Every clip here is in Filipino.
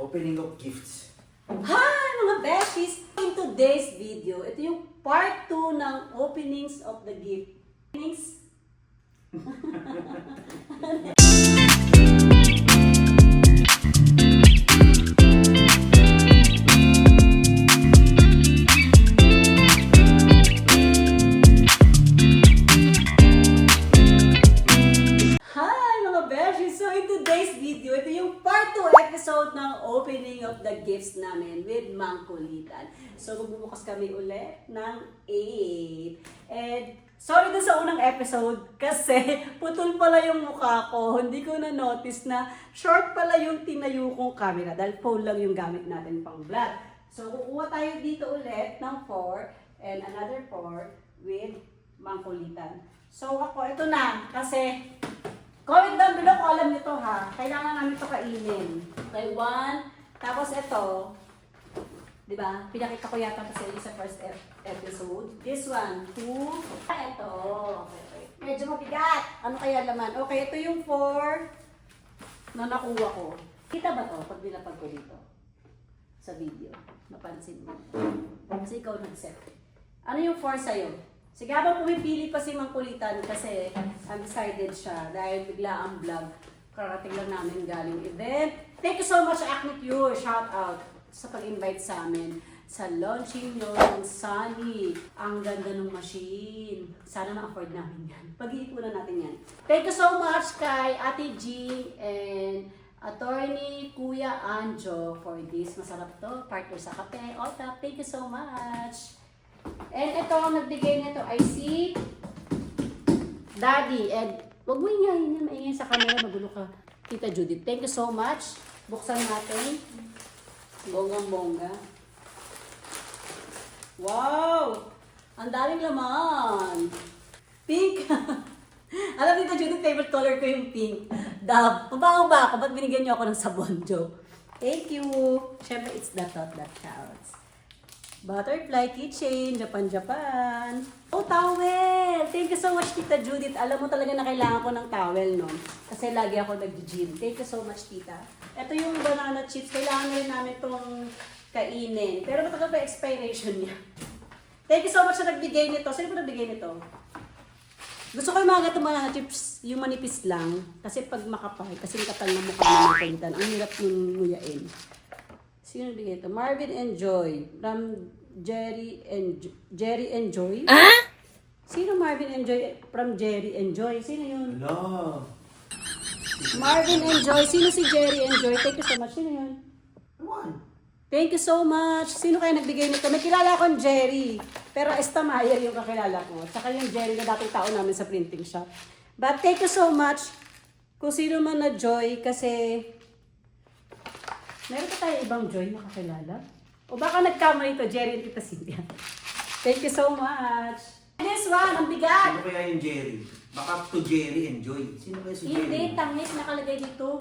Opening of gifts. Hi mga besties! In today's video, ito yung part 2 ng openings of the gift. Openings? Hi mga besties! So in today's video, ito yung part 2 episode ng opening of the gifts namin with Mang Kulitan. So magbubukas kami ulit ng 8. And sorry dun sa unang episode kasi putol pala yung mukha ko. Hindi ko na-notice na short pala yung tinayo kong camera dahil phone lang yung gamit natin pang vlog. So kukuha tayo dito ulit ng 4 and another 4 with Mang Kulitan. So ako, ito na kasi comment down below kung alam nyo to ha. Kailangan namin to kainin. Okay, 1. Tapos ito. Diba? Pinakita ko yata kasi sa first episode. This one. 2. Ito. Okay. Medyo mabigat. Ano kaya laman? Okay, ito yung 4 na nakuha ko. Kita ba to pag nilapag ko dito? Sa video. Napansin mo. Kasi ikaw nag-set. Ano yung 4 sa'yo? Sige, habang pumipili pa si Mang Kulitan kasi undecided siya dahil bigla ang vlog. Karating lang namin galing event. Thank you so much, Acne Pure. Shout out sa pag-invite sa amin sa launching nyo ng Sunny. Ang ganda ng machine. Sana ma-afford namin yan. Pag-iipunan natin yan. Thank you so much kay Ate Jean and Attorney Kuya Anjo for this. Masarap to. Partner sa kape. All top. Thank you so much. And ito, ang nagbigay nito ay si Daddy. And huwag mo ingayin yan, maingay sa camera, magulo ka. Tita Judith, thank you so much. Buksan natin. Bonggang-bongga. Wow! Ang daming laman. Pink. Alam Tita Judith, favorite color ko yung pink. Dove. Mabango ba ako? Ba't binigyan niyo ako ng sabon, joke? Thank you. Siyempre, it's the thought that counts. Butterfly keychain, Japan. Oh, towel! Thank you so much, Tita Judith. Alam mo talaga na kailangan ko ng towel, no? Kasi lagi ako nag-gym. Thank you so much, Tita. Ito yung banana chips. Kailangan na rin namin itong kainin. Pero matagal pa expiration niya. Thank you so much sa nagbigay nito. Sino po nagbigay nito? Gusto ko yung mga gatong banana chips, yung manipis lang. Kasi pag makapal, kasi kapal na mukha ng Kulitan, ang hirap yung nguyain. Sino nagbigay ito? Marvin and Joy. From Jerry and Joy? Ah? Sino Marvin and Joy? From Jerry and Joy? Sino yun? Hello. Marvin and Joy. Sino si Jerry and Joy? Thank you so much. Sino yun? One. Thank you so much. Sino kaya nagbigay nito? May kilala akong Jerry. Pero Estamayer yung kakilala ko. Tsaka yung Jerry na dating tao namin sa printing shop. But thank you so much. Kung sino man na Joy kasi meron pa tayo ibang Joy na kakilala? O baka nagkamali ito, Jerry and Tita Cynthia. Thank you so much. This one, ang bigat. Sino kaya yung Jerry? Baka to Jerry and Joy. Sino kaya si Jerry? Hindi, tangis nakalagay dito.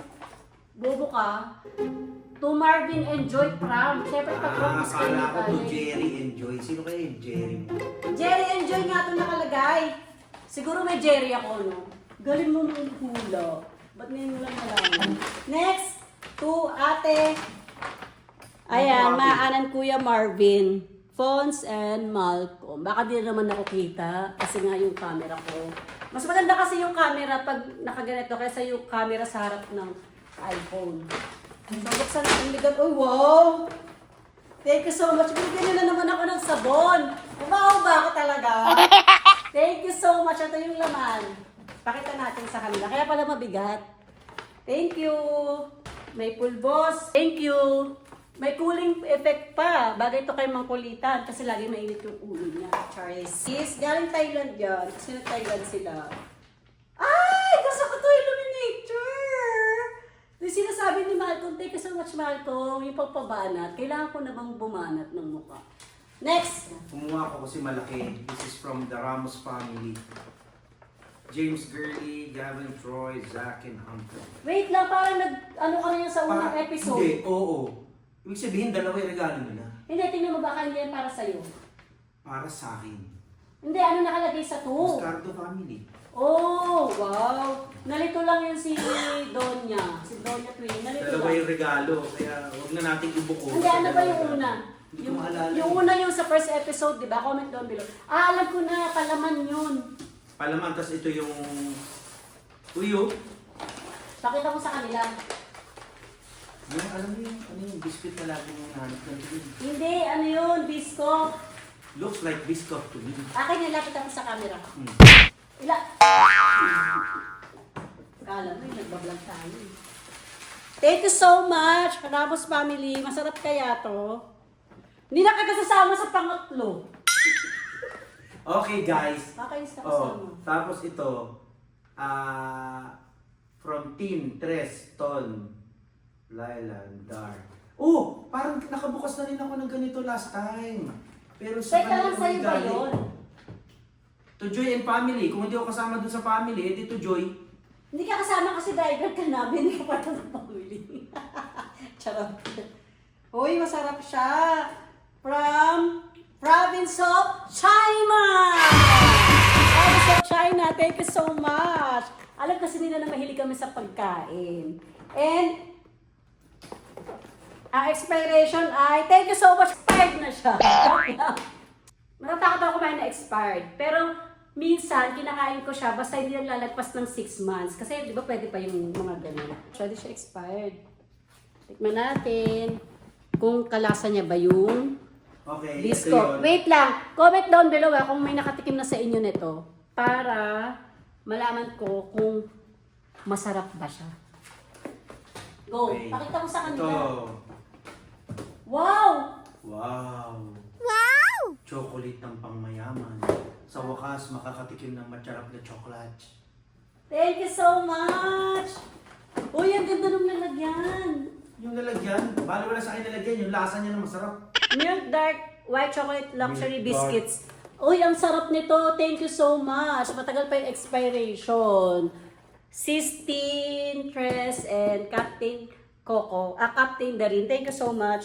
Bobo ka. To Marvin and Joy Pram. Siyempre pag-propose kayo akala ko to tayo. Jerry and Joy. Sino kaya yung Jerry? Jerry and Joy nga ito nakalagay. Siguro may Jerry ako, no? Galing mo mong hula. Ba't ngayon mo lang malaman? Next, to Ate. Ayan, maanan Kuya Marvin. Fons and Malcolm. Baka di naman nakukita kasi nga yung camera ko. Mas maganda kasi yung camera pag nakaganito kaysa yung camera sa harap ng iPhone. So, buksan natin ligat. Oh, wow! Thank you so much. Binigyan nyo na naman ako ng sabon. Umaw ba ako talaga? Thank you so much. Ito yung laman. Pakita natin sa kanila. Kaya pala mabigat. Thank you. May pulbos. Thank you. May cooling effect pa. Bagay ito kay Mang Kulitan kasi lagi mainit yung ulo niya. Charles. Yes, galing Thailand yan. Kasi nag-Thailand sila. Ay! Gusto ko ito illuminator! Yung sinasabi ni Malcolm, thank you so much Malcolm. Yung pagpabanat. Kailangan ko na bang bumanat ng mukha. Next! Kumuha ko kasi malaki. This is from the Ramos family. James Gurley, Gavin Troy, Zach, and Hunter. Wait lang, parang ano ka na yun sa unang episode. Hindi, oo. Ibig sabihin, dalawa yung regalo nila. Hindi, tingnan mo baka hindi yan para sa'yo. Para sa akin. Hindi, ano nakalagay sa to? Moscardo family. Oh, wow. Nalito lang yun si Donya. Si Donya Twin. Nalito Dalawa lang. yung regalo, kaya huwag na natin ibuko. Hindi, ano ba yung una? Hindi ko maalala. Yung una yung sa first episode, di ba? Comment down below. Ah, alam ko na. Palaman yun. Palaman, tas ito yung tuyo. Pakita mo sa kanila. Yung alam mo yung, ano yung biscuit na lagi yung hanap ng yun. Hindi, ano yun? Bisco. Looks like biscuit to me. Akin nilapit ako sa camera. Ila. Kala mo, nagbablog tayo. Thank you so much, Ramos family. Masarap kaya to. Hindi na kita sasama sa pangatlo. Okay guys. Kakainis ka Oh, kasama. tapos ito, from Team Tres Ton, Laila, Dar. Oh, parang nakabukas na rin ako ng ganito last time. Pero sa Teka lang, sa'yo ba yun? To Joy and Family. Kung hindi ako kasama dun sa family, edi to Joy. Hindi ka kasama kasi driver ka namin. Hindi ka pa ng family. Charot. Uy, masarap siya. From Province of China! Province of China, thank you so much. Alam kasi nila na mahilig kami sa pagkain. And, ang expiration ay, thank you so much, expired na siya. Matatakot ako kumain na expired. Pero, minsan, kinakain ko siya basta hindi lang lalagpas ng 6 months. Kasi, di ba, pwede pa yung mga ganun. Actually, siya expired. Tikman natin kung kalasa niya ba yung Okay, bisco. ito yun. Wait lang. Comment down below kung may nakatikim na sa inyo nito para malaman ko kung masarap ba siya. Go. Okay. Pakita mo sa kanila. Ito. Wow! Wow! Wow! Chocolate ng pangmayaman. Sa wakas, makakatikim ng matcharap na chocolate. Thank you so much! Uy, ang ganda ng lalagyan. Yung lalagyan, bali wala sa akin lalagyan, yung lasa niya na masarap. Milk Dark White Chocolate Luxury Milk Biscuits. Uy, ang sarap nito. Thank you so much. Matagal pa yung expiration. Sistine, Tres, and Captain Coco. Captain Darin. Thank you so much.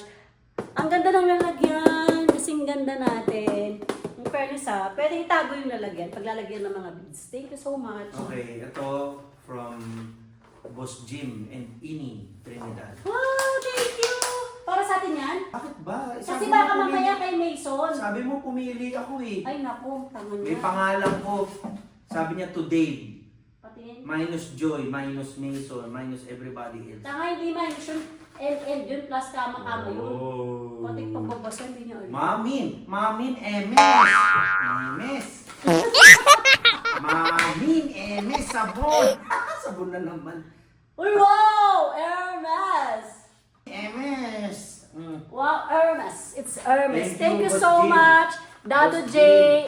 Ang ganda ng lalagyan. Kasing ganda natin. In fairness pwede itago yung lalagyan. Paglalagyan ng mga beads. Thank you so much. Okay, ito from Boss Jim and Ini Trinidad. Wow, thank you! Para sa atin yan? Bakit ba? Kasi baka mamaya kay Mason. Sabi mo pumili ako eh. Ay, naku. Tama May niya. pangalan ko. Sabi niya to Dave. Patingin. Minus Joy, minus Mason, minus everybody else. Tanga, hindi man. Yun, yun plus kama-kama yun. Oh. Konting pagbabasa, hindi niya ulit. Mamin, MS. Mamin, sabon. Sabon na naman. Uy, wow! Hermes! MS. Wow, Hermes. It's Hermes. Thank Thank you, you so Boss Jim. much. Dado Boss J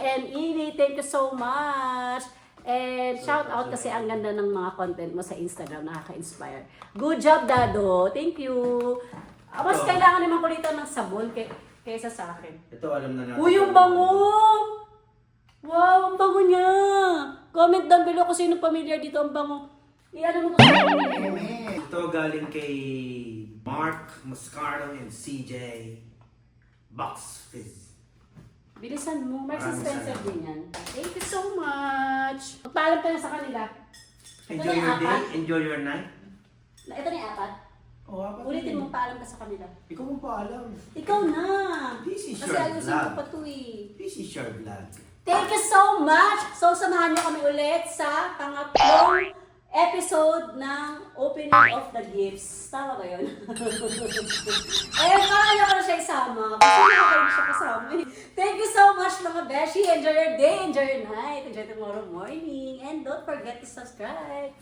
and Edie, thank you so much. And shout out kasi ang ganda ng mga content mo sa Instagram, nakaka-inspire. Good job, Dado. Thank you. Mas Ito. kailangan naman ko rito ng sabon kaysa sa akin. Ito alam na natin. Uy, yung bango! Wow, ang bango niya! Comment down below kung sino familiar dito ang bango. I-ano mo to sa MS. Ito galing kay Mark Moscardo and CJ Box Fizz. Bilisan mo. Marks and Maraming Spencer salamat. din yan. Thank you so much. Magpaalam ka na sa kanila. Enjoy na yung your day, apat. enjoy your night. Ito na yung apat. Oh, apat Ulitin yun. mo, paalam ka sa kanila. Ikaw mo pa alam. Ikaw na! This is Kasi your ayusin vlog. ko pa to eh. This is your vlog. Thank you so much! So, samahan niyo kami ulit sa pangatlong episode ng Opening of the Gifts. Tama ba yun? Parang ayaw ko na siya isama. Kasi nakakaroon siya kasama eh. Thank you so much mga beshi. Enjoy your day, enjoy your night, enjoy tomorrow morning. And don't forget to subscribe.